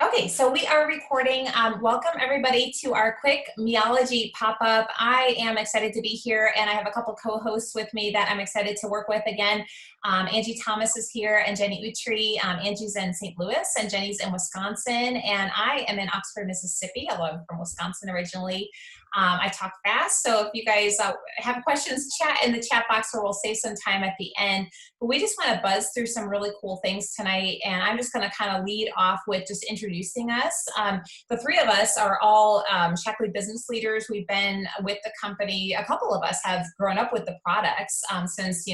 Okay, so we are recording. Welcome everybody to our quick Meology pop-up. I am excited to be here, and I have a couple co-hosts with me that I'm excited to work with again. Angie Thomas is here and Jenny Utri. Angie's in St. Louis and Jenny's in Wisconsin, and I am in Oxford, Mississippi, although I'm from Wisconsin originally. I talk fast, so if you guys have questions, chat in the chat box, or we'll save some time at the end. But we just want to buzz through some really cool things tonight, and I'm just going to kind of lead off with just introducing us. The three of us are all Shackley business leaders. We've been with the company. A couple of us have grown up with the products since,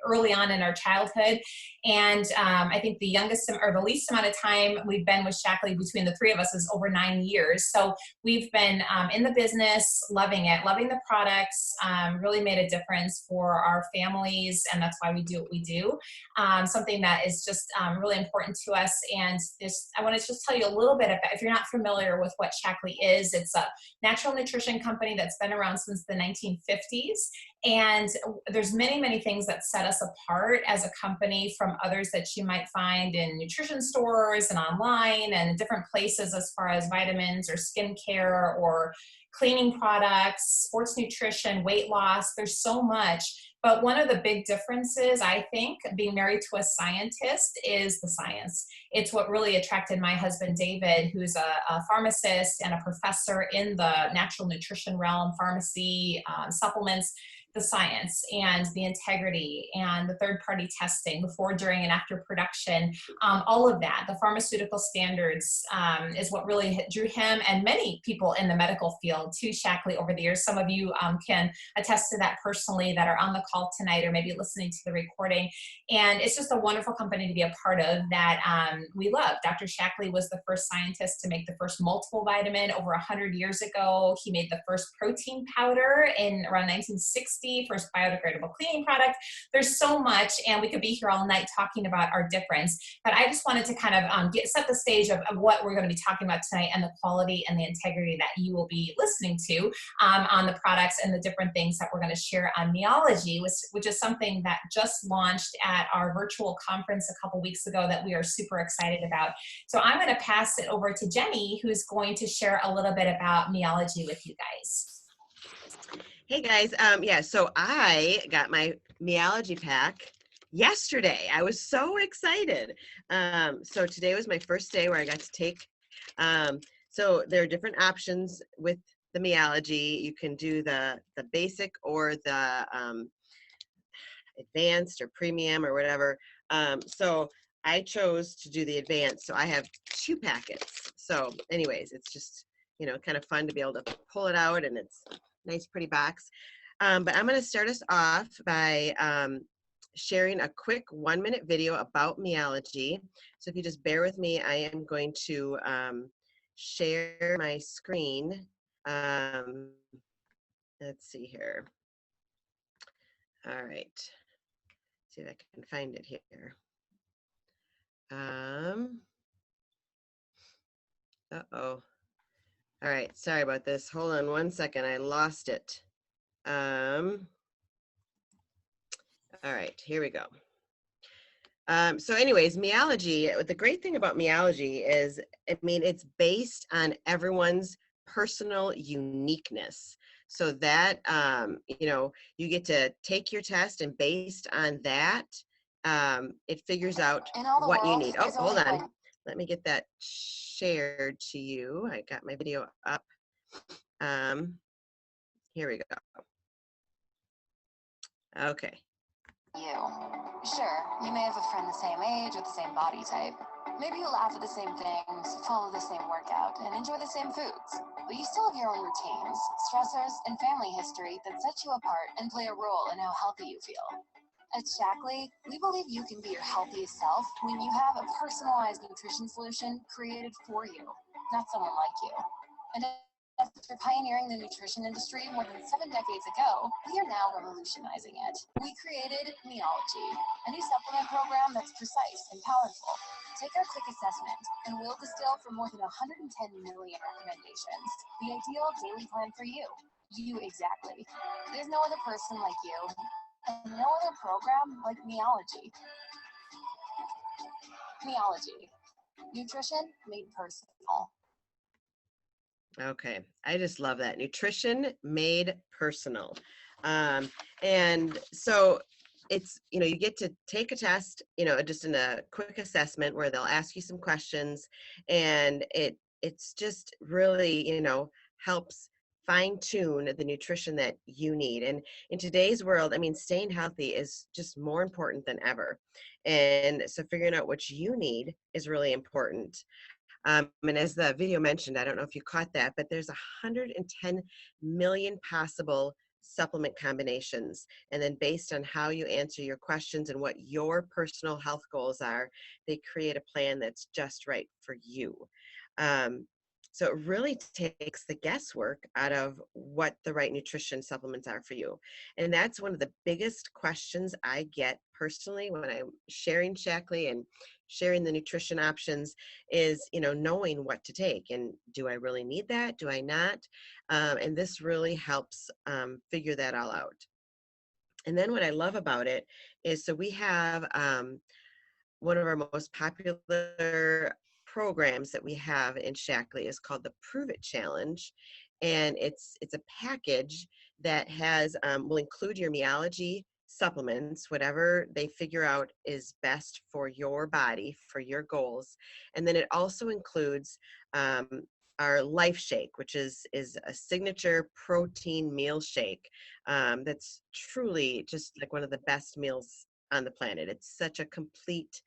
early on in our childhood. And I think the youngest or the least amount of time we've been with Shackley between the three of us is over 9 years. So we've been in the business, loving it, loving the products, really made a difference for our families. And that's why we do what we do. Something that is just really important to us. And I want to just tell you a little bit about, if you're not familiar with what Shackley is, it's a natural nutrition company that's been around since the 1950s. And there's many, many things that set us apart as a company from others that you might find in nutrition stores and online and different places as far as vitamins or skincare or cleaning products, sports nutrition, weight loss. There's so much. But one of the big differences, I think, being married to a scientist is the science. It's what really attracted my husband, David, who's a pharmacist and a professor in the natural nutrition realm, pharmacy, supplements, the science and the integrity and the third-party testing before, during, and after production. All of that, the pharmaceutical standards is what really drew him and many people in the medical field to Shackley over the years. Some of you can attest to that personally that are on the call tonight or maybe listening to the recording. And it's just a wonderful company to be a part of that we love. Dr. Shackley was the first scientist to make the first multiple vitamin over 100 years ago. He made the first protein powder in around 1960. First biodegradable cleaning product. There's so much, and we could be here all night talking about our difference, but I just wanted to kind of set the stage of what we're going to be talking about tonight and the quality and the integrity that you will be listening to on the products and the different things that we're going to share on Meology, which is something that just launched at our virtual conference a couple weeks ago that we are super excited about. So I'm going to pass it over to Jenny, who's going to share a little bit about Meology with you guys. Hey guys, so I got my Meology pack yesterday. I was so excited. So today was my first day where I got to take, so there are different options with the Meology. You can do the basic or the advanced or premium or whatever. So I chose to do the advanced. So I have 2 packets. So anyways, it's just, kind of fun to be able to pull it out, and it's nice pretty box. But I'm going to start us off by sharing a quick 1-minute video about Meology. So if you just bear with me, I am going to share my screen. Let's see here. All right. See if I can find it here. Uh-oh. All right, sorry about this. Hold on 1 second. I lost it. All right, here we go. So anyways, Meology, the great thing about Meology is, it's based on everyone's personal uniqueness. So that, you get to take your test, and based on that, it figures out what you need. Oh, hold on. Let me get that shared to you. I got my video up. Here we go. Okay. Sure, you may have a friend the same age with the same body type. Maybe you laugh at the same things, follow the same workout, and enjoy the same foods. But you still have your own routines, stressors, and family history that set you apart and play a role in how healthy you feel. At Shackley, we believe you can be your healthiest self when you have a personalized nutrition solution created for you, not someone like you. And after pioneering the nutrition industry more than 7 decades ago, we are now revolutionizing it. We created Meology, a new supplement program that's precise and powerful. Take our quick assessment, and we'll distill from more than 110 million recommendations the ideal daily plan for you. You exactly. There's no other person like you, and no other program like Meology. Meology. Nutrition made personal. Okay, I just love that. Nutrition made personal. And so it's, you get to take a test, just in a quick assessment where they'll ask you some questions, and it's just really, helps fine tune the nutrition that you need. And in today's world, I mean, staying healthy is just more important than ever. And so figuring out what you need is really important. And as the video mentioned, I don't know if you caught that, but there's 110 million possible supplement combinations. And then based on how you answer your questions and what your personal health goals are, they create a plan that's just right for you. So it really takes the guesswork out of what the right nutrition supplements are for you. And that's one of the biggest questions I get personally when I'm sharing Shaklee and sharing the nutrition options is, knowing what to take. And do I really need that? Do I not? And this really helps figure that all out. And then what I love about it is, so we have one of our most popular programs that we have in Shaklee is called the Prove It Challenge. And it's a package that has will include your Meology supplements, whatever they figure out is best for your body, for your goals. And then it also includes our Life Shake, which is a signature protein meal shake that's truly just like one of the best meals on the planet. It's such a complete,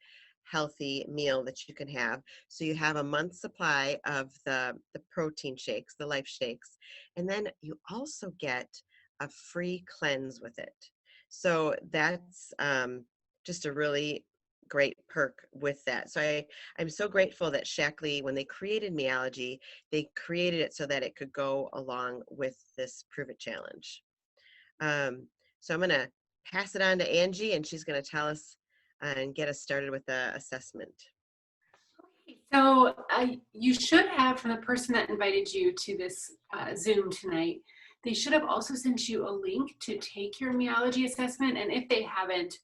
healthy meal that you can have. So you have a month's supply of the protein shakes, the Life Shakes, and then you also get a free cleanse with it. So that's just a really great perk with that. So I'm so grateful that Shaklee, when they created Meology, they created it so that it could go along with this Prove It Challenge. So I'm going to pass it on to Angie, and she's going to tell us and get us started with the assessment. So you should have, from the person that invited you to this Zoom tonight, they should have also sent you a link to take your Meology assessment. And if they haven't,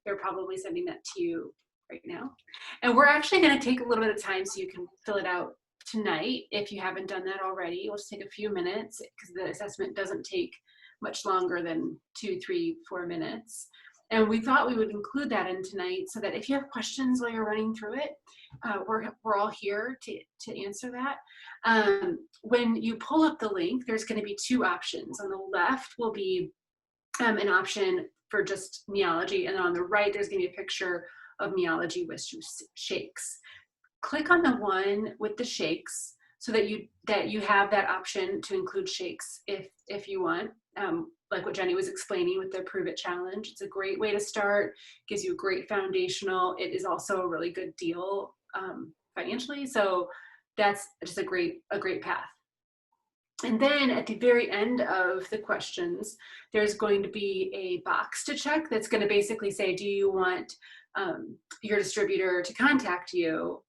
they're probably sending that to you right now. And we're actually going to take a little bit of time so you can fill it out tonight if you haven't done that already. We'll just take a few minutes because the assessment doesn't take much longer than 2, 3, 4 minutes. And we thought we would include that in tonight so that if you have questions while you're running through it, we're all here to answer that. When you pull up the link, there's going to be 2 options. On the left will be an option for just Meology, and then on the right there's going to be a picture of Meology with shakes. Click on the one with the shakes so that you have that option to include shakes if you want. Like what Jenny was explaining with the Prove It Challenge. It's a great way to start, gives you a great foundational. It is also a really good deal financially. So that's just a great path. And then at the very end of the questions, there's going to be a box to check that's going to basically say, do you want your distributor to contact you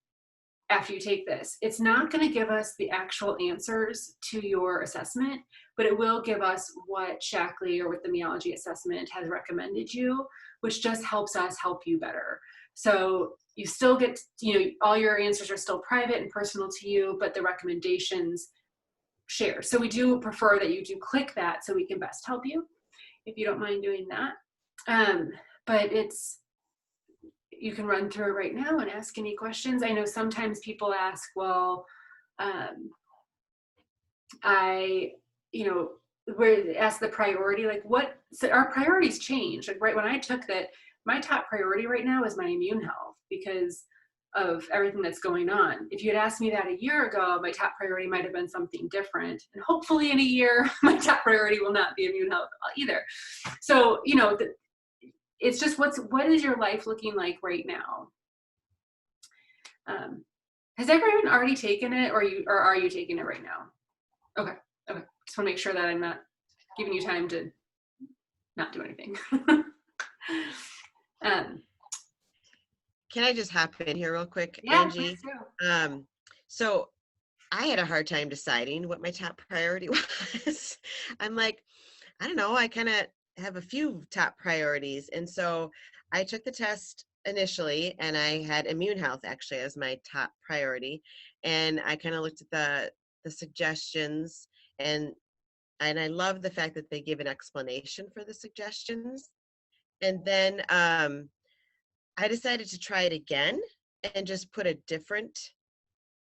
after you take this? It's not going to give us the actual answers to your assessment, but it will give us what Shaklee or what the Meology assessment has recommended you, which just helps us help you better. So you still get, all your answers are still private and personal to you, but the recommendations share. So we do prefer that you do click that so we can best help you, if you don't mind doing that. But you can run through it right now and ask any questions. I know sometimes people ask, well, ask the priority, like so our priorities change. Like right when I took that, my top priority right now is my immune health because of everything that's going on. If you had asked me that a year ago, my top priority might have been something different. And hopefully in a year, my top priority will not be immune health either. So, it's just what is your life looking like right now? Has everyone already taken it, or are you taking it right now? Okay. Just want to make sure that I'm not giving you time to not do anything. Can I just hop in here real quick, Yeah, Angie? So I had a hard time deciding what my top priority was. I'm like, I don't know, I kind of have a few top priorities. And so I took the test initially, and I had immune health actually as my top priority. And I kind of looked at the suggestions, and I love the fact that they give an explanation for the suggestions. And then I decided to try it again and just put a different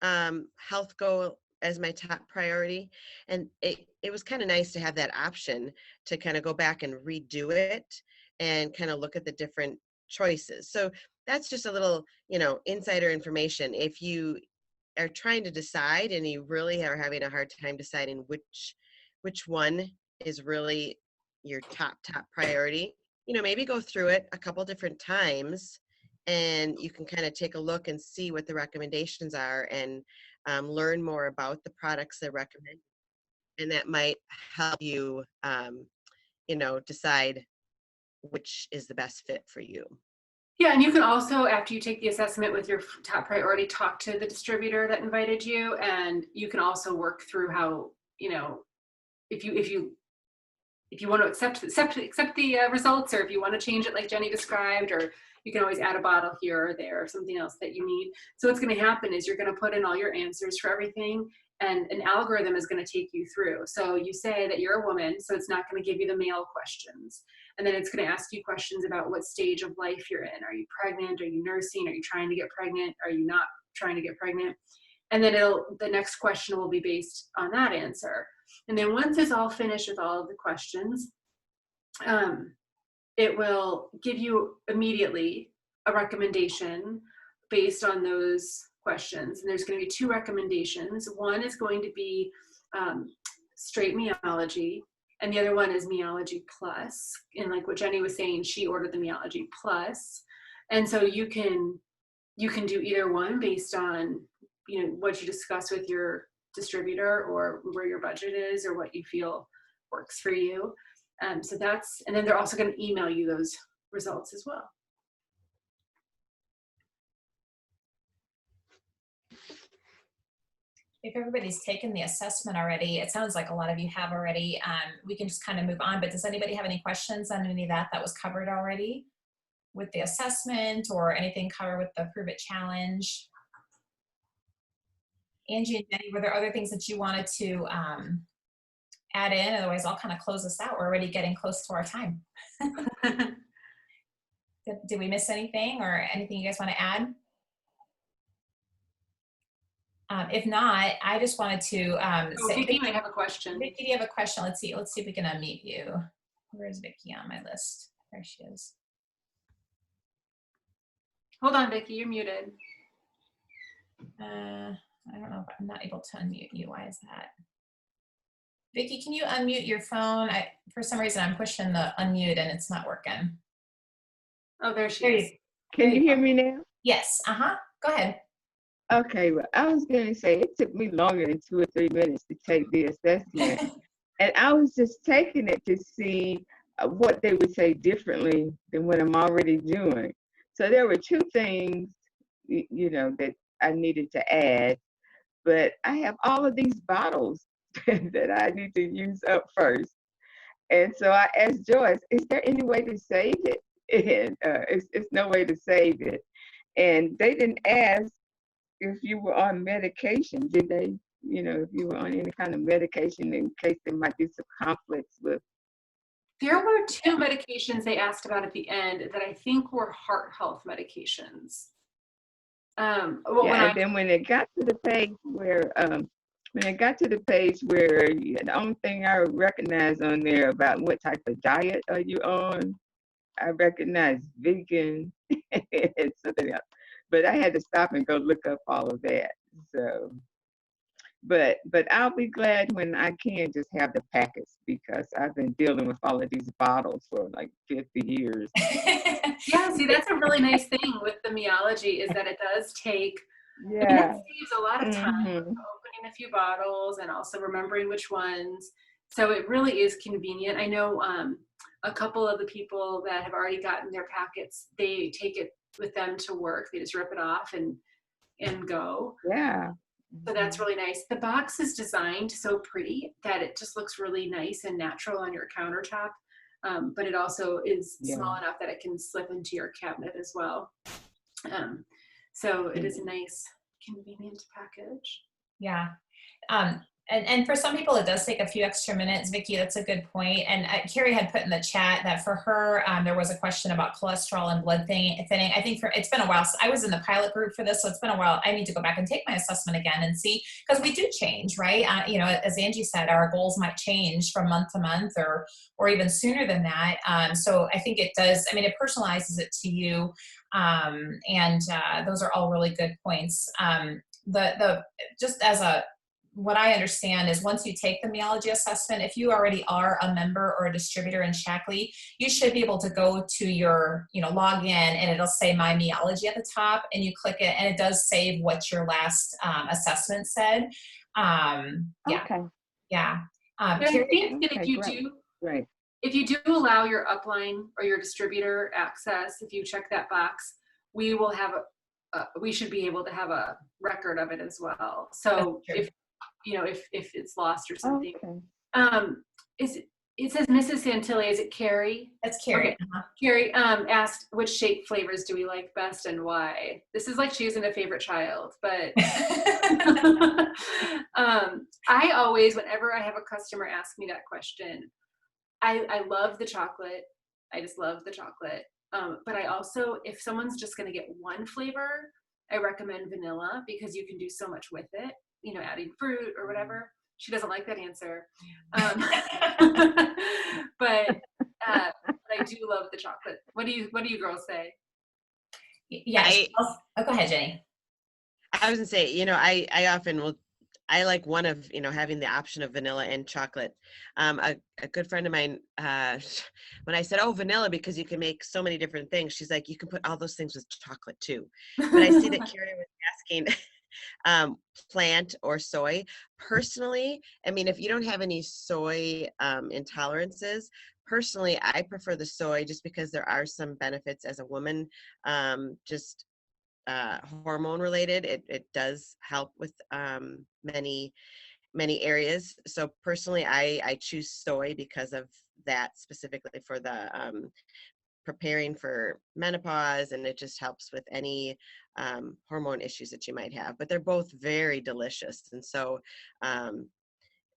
health goal as my top priority. And it was kind of nice to have that option to kind of go back and redo it and kind of look at the different choices. So that's just a little, insider information. If you are trying to decide and you really are having a hard time deciding which one is really your top priority, maybe go through it a couple different times, and you can kind of take a look and see what the recommendations are, and learn more about the products they recommend, and that might help you decide which is the best fit for you. Yeah, and you can also, after you take the assessment with your top priority, talk to the distributor that invited you, and you can also work through how, if you want to accept the results, or if you want to change it like Jenny described, or you can always add a bottle here or there or something else that you need. So what's going to happen is you're going to put in all your answers for everything, and an algorithm is going to take you through. So you say that you're a woman, so it's not going to give you the male questions. And then it's going to ask you questions about what stage of life you're in. Are you pregnant? Are you nursing? Are you trying to get pregnant? Are you not trying to get pregnant? And then the next question will be based on that answer. And then once it's all finished with all of the questions, it will give you immediately a recommendation based on those questions. And there's going to be 2 recommendations. One is going to be straight Meology, and the other one is Meology Plus. And like what Jenny was saying, she ordered the Meology Plus. And so you can do either one based on what you discuss with your distributor, or where your budget is, or what you feel works for you. And then they're also going to email you those results as well. If everybody's taken the assessment already, it sounds like a lot of you have already. We can just kind of move on, but does anybody have any questions on any of that was covered already with the assessment, or anything covered with the Prove It Challenge? Angie and Jenny, were there other things that you wanted to add in? Otherwise, I'll kind of close this out. We're already getting close to our time. Did we miss anything, or anything you guys want to add? If not, I just wanted to say, Vicki might have a question. Vicki, do you have a question? Let's see if we can unmute you. Where's Vicki on my list? There she is. Hold on, Vicki, you're muted. I don't know if I'm not able to unmute you. Why is that? Vicki, can you unmute your phone? For some reason, I'm pushing the unmute and it's not working. Oh, there she is. Can you hear me now? Yes. Go ahead. Okay, well, I was going to say it took me longer than 2 or 3 minutes to take the assessment. And I was just taking it to see what they would say differently than what I'm already doing. So there were 2 things, that I needed to add. But I have all of these bottles that I need to use up first. And so I asked Joyce, is there any way to save it? And it's no way to save it. And they didn't ask if you were on medication, did they? If you were on any kind of medication, in case there might be some conflicts with. There were 2 medications they asked about at the end that I think were heart health medications. And then when it got to the page where the only thing I recognize on there about what type of diet are you on, I recognize vegan and something else. But I had to stop and go look up all of that. So, but I'll be glad when I can just have the packets, because I've been dealing with all of these bottles for like 50 years. Yeah, see, that's a really nice thing with the Meology, is that it does take, it saves a lot of time opening a few bottles and also remembering which ones. So it really is convenient. I know a couple of the people that have already gotten their packets, they take it with them to work. They just rip it off and go. Yeah. So that's really nice. The box is designed so pretty that it just looks really nice and natural on your countertop. but it also is Yeah. small enough that it can slip into your cabinet as well. So it is a nice, convenient package. Yeah. And for some people, it does take a few extra minutes. Vicki, that's a good point. And Carrie had put in the chat that for her, there was a question about cholesterol and blood thinning. I think it's been a while. I was in the pilot group for this, so it's been a while. I need to go back and take my assessment again and see, because we do change, right? As Angie said, our goals might change from month to month or even sooner than that. So I think it does, it personalizes it to you. And those are all really good points. Just as what I understand is once you take the Meology assessment, if you already are a member or a distributor in Shaklee, you should be able to go to your, log in, and it'll say My Meology at the top, and you click it, and it does save what your last assessment said. Okay. But I think that if you if you do allow your upline or your distributor access, if you check that box, we will have we should be able to have a record of it as well. So if it's lost or something. Okay. It says Mrs. Santilli, is it Carrie? That's Carrie. Okay. Carrie asked which shake flavors do we like best and why? This is like choosing a favorite child, but I always, whenever I have a customer ask me that question, I love the chocolate. I just love the chocolate. But I also, if someone's just going to get one flavor, I recommend vanilla because you can do so much with it, adding fruit or whatever. She doesn't like that answer. But I do love the chocolate. What do you girls say? Yeah. Go ahead, Jenny. I was gonna say, I often will, I like one of, having the option of vanilla and chocolate. A good friend of mine, when I said, oh, vanilla, because you can make so many different things, she's like, you can put all those things with chocolate too. But I see that Carrie was asking plant or soy. Personally, if you don't have any soy intolerances, personally, I prefer the soy just because there are some benefits as a woman, hormone related. It does help with many areas. So personally, I choose soy because of that, specifically for the preparing for menopause, and it just helps with any hormone issues that you might have. But they're both very delicious, and so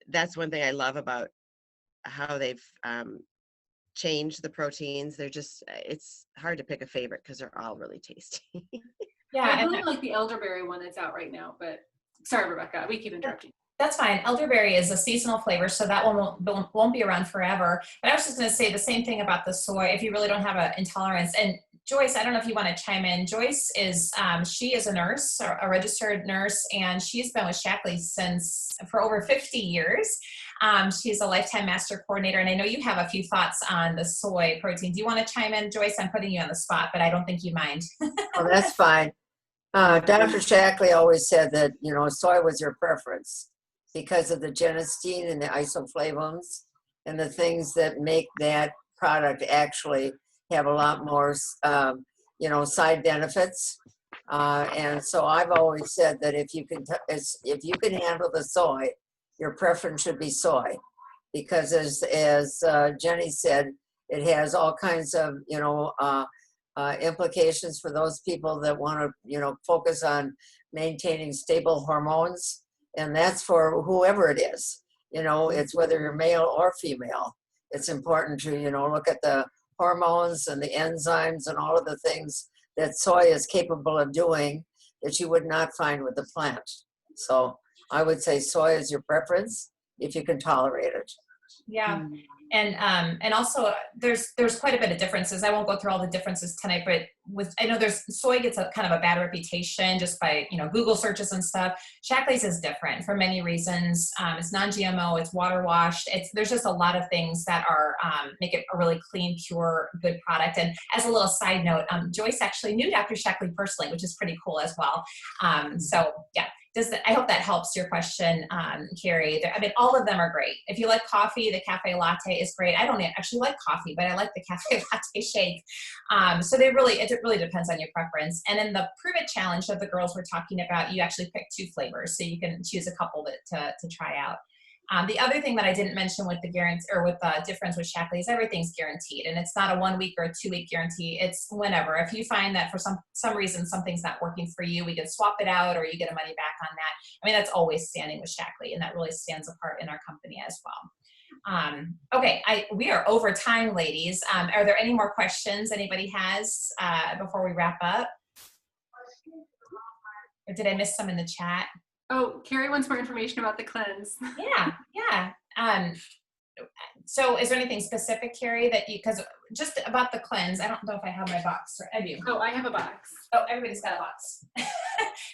that's one thing I love about how they've changed the proteins. It's hard to pick a favorite because they're all really tasty. Yeah, I really like the elderberry one that's out right now, but sorry, Rebecca, we keep interrupting. That's fine. Elderberry is a seasonal flavor, so that one won't be around forever. But I was just going to say the same thing about the soy if you really don't have an intolerance. And Joyce, I don't know if you want to chime in. Joyce is, she is a nurse, a registered nurse, and she's been with Shaklee for over 50 years. She's a lifetime master coordinator, and I know you have a few thoughts on the soy protein. Do you want to chime in, Joyce? I'm putting you on the spot, but I don't think you mind. Oh, that's fine. Dr. Shaklee always said that, soy was your preference because of the genistein and the isoflavones and the things that make that product actually have a lot more, side benefits. And so I've always said that if you can handle the soy, your preference should be soy, because as Jenny said, it has all kinds of, implications for those people that want to, focus on maintaining stable hormones. And that's for whoever it is, it's whether you're male or female. It's important to, look at the hormones and the enzymes and all of the things that soy is capable of doing that you would not find with the plant. So I would say soy is your preference if you can tolerate it. Yeah. And also there's quite a bit of differences. I won't go through all the differences tonight, but I know soy gets a kind of a bad reputation just by, Google searches and stuff. Shaklee's is different for many reasons. It's non-GMO, it's water washed. There's just a lot of things that are, make it a really clean, pure, good product. And as a little side note, Joyce actually knew Dr. Shaklee personally, which is pretty cool as well. So yeah. I hope that helps your question, Carrie. All of them are great. If you like coffee, the cafe latte is great. I don't actually like coffee, but I like the cafe latte shake. So it really depends on your preference. And in the Prove It challenge that the girls were talking about, you actually pick 2 flavors, so you can choose a couple to try out. The other thing that I didn't mention with the guarantee or with the difference with Shaklee is everything's guaranteed, and it's not a 1 week or a 2 week guarantee. It's whenever. If you find that for some reason something's not working for you, we can swap it out or you get a money back on that. I mean, that's always standing with Shaklee, and that really stands apart in our company as well. Okay, we are over time, ladies. Are there any more questions anybody has before we wrap up? Or did I miss some in the chat? Oh, Carrie wants more information about the cleanse. Yeah. So is there anything specific, Carrie, that you, because just about the cleanse, I don't know if I have my box, or I do. Oh, I have a box. Oh, everybody's got a box.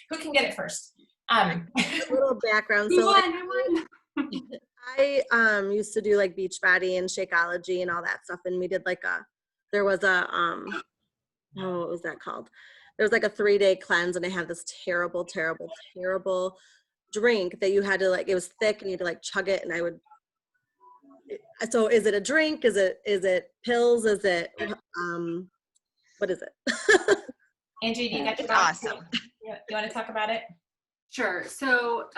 Who can get it first? A little background. Who So won? I won. I used to do like Beachbody and Shakeology and all that stuff, and we did like there was a what was that called? There was like a 3-day cleanse, and I had this terrible drink that you had to like, it was thick and you had to like chug it, and I would. So is it a drink? Is it pills? Is it what is it? Angie, do you got your It's box? awesome. You want to talk about it? Sure. So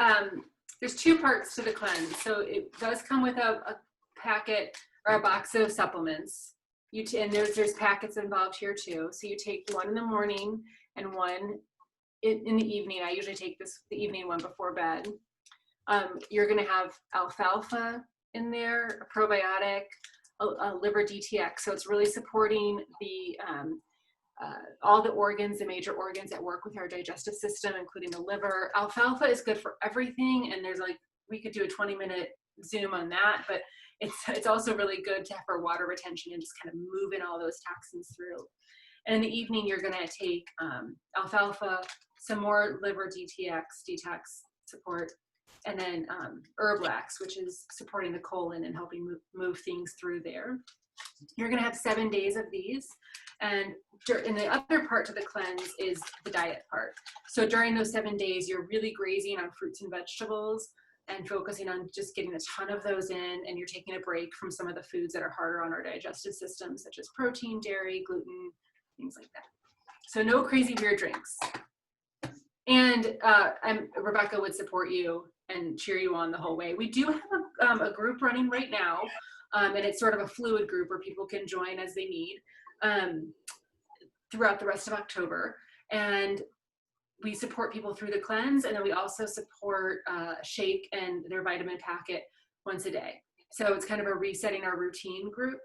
there's 2 parts to the cleanse. So it does come with a packet or a box of supplements. And there's packets involved here too. So you take one in the morning and one in the evening. I usually take the evening one before bed. You're going to have alfalfa in there, a probiotic, a liver DTX. So it's really supporting the all the organs, the major organs that work with our digestive system, including the liver. Alfalfa is good for everything, and there's like, we could do a 20-minute Zoom on that, but it's also really good to have for water retention and just kind of moving all those toxins through. And in the evening, you're gonna take alfalfa, some more liver detox support, and then Herblax, which is supporting the colon and helping move things through there. You're gonna have 7 days of these. And in the other part to the cleanse is the diet part. So during those 7 days, you're really grazing on fruits and vegetables and focusing on just getting a ton of those in, and you're taking a break from some of the foods that are harder on our digestive system, such as protein, dairy, gluten, things like that. So no crazy weird drinks. And Rebecca would support you and cheer you on the whole way. We do have a group running right now, and it's sort of a fluid group where people can join as they need throughout the rest of October. And we support people through the cleanse, and then we also support Shake and their vitamin packet once a day. So it's kind of a resetting our routine group,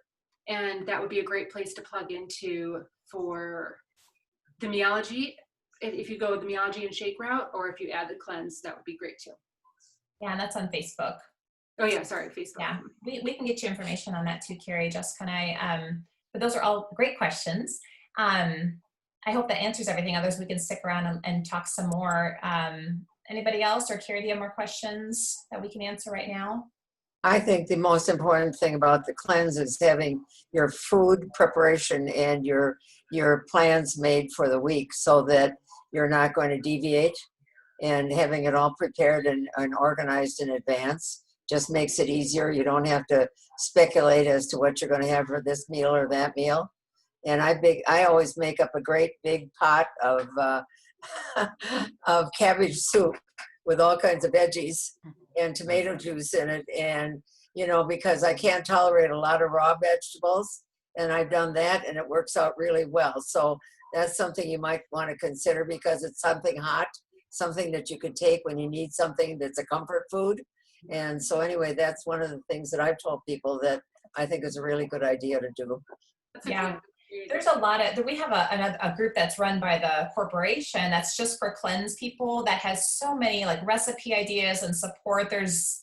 and that would be a great place to plug into for the Meology. If you go the Meology and Shake route, or if you add the cleanse, that would be great too. Yeah, and that's on Facebook. Oh yeah, sorry, Facebook. Yeah, we can get you information on that too, Carrie. Jessica and I. But those are all great questions. I hope that answers everything. Others, we can stick around and talk some more. Anybody else, or Carrie, do you have more questions that we can answer right now? I think the most important thing about the cleanse is having your food preparation and your plans made for the week so that you're not going to deviate, and having it all prepared and organized in advance just makes it easier. You don't have to speculate as to what you're going to have for this meal or that meal. And I always make up a great big pot of of cabbage soup with all kinds of veggies and tomato juice in it. And, you know, because I can't tolerate a lot of raw vegetables, and I've done that and it works out really well. So that's something you might want to consider, because it's something hot, something that you could take when you need something that's a comfort food. And so anyway, that's one of the things that I've told people that I think is a really good idea to do. Yeah. There's a lot of, we have a group that's run by the corporation that's just for cleanse people that has so many like recipe ideas and support. There's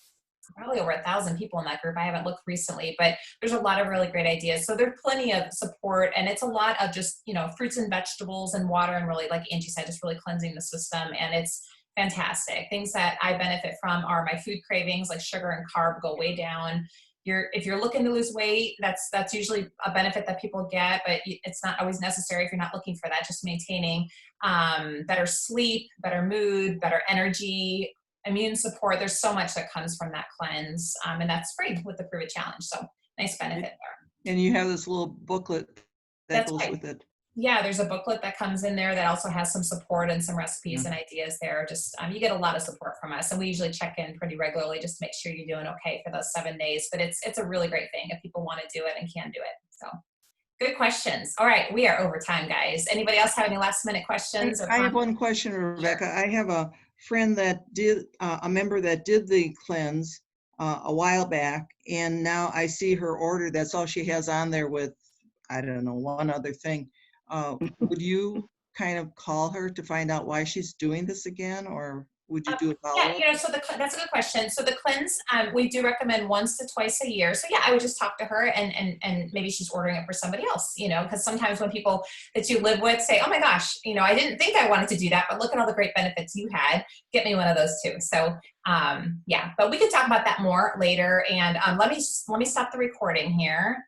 probably over 1,000 people in that group. I haven't looked recently, but there's a lot of really great ideas. So there's plenty of support, and it's a lot of just, you know, fruits and vegetables and water, and really, like Angie said, just really cleansing the system. And it's fantastic. Things that I benefit from are my food cravings, like sugar and carb go way down. If you're looking to lose weight, that's usually a benefit that people get, but it's not always necessary if you're not looking for that. Just maintaining better sleep, better mood, better energy, immune support. There's so much that comes from that cleanse, and that's free with the Prove It Challenge. So nice benefit there. And you have this little booklet that goes with it. Yeah, there's a booklet that comes in there that also has some support and some recipes and ideas there. Just you get a lot of support from us, and we usually check in pretty regularly just to make sure you're doing okay for those 7 days. But it's a really great thing if people want to do it and can do it. So good questions. All right, we are over time, guys. Anybody else have any last minute questions? I have one question, Rebecca. Sure. I have a friend that did, a member that did the cleanse a while back, and now I see her order. That's all she has on there with, I don't know, one other thing. Would you kind of call her to find out why she's doing this again, or would you do a Yeah, follow-up? you know, so that's a good question. So the cleanse, we do recommend once to twice a year. So yeah, I would just talk to her and maybe she's ordering it for somebody else, you know, because sometimes when people that you live with say, oh my gosh, you know, I didn't think I wanted to do that, but look at all the great benefits you had. Get me one of those too. So yeah, but we could talk about that more later. And let me stop the recording here.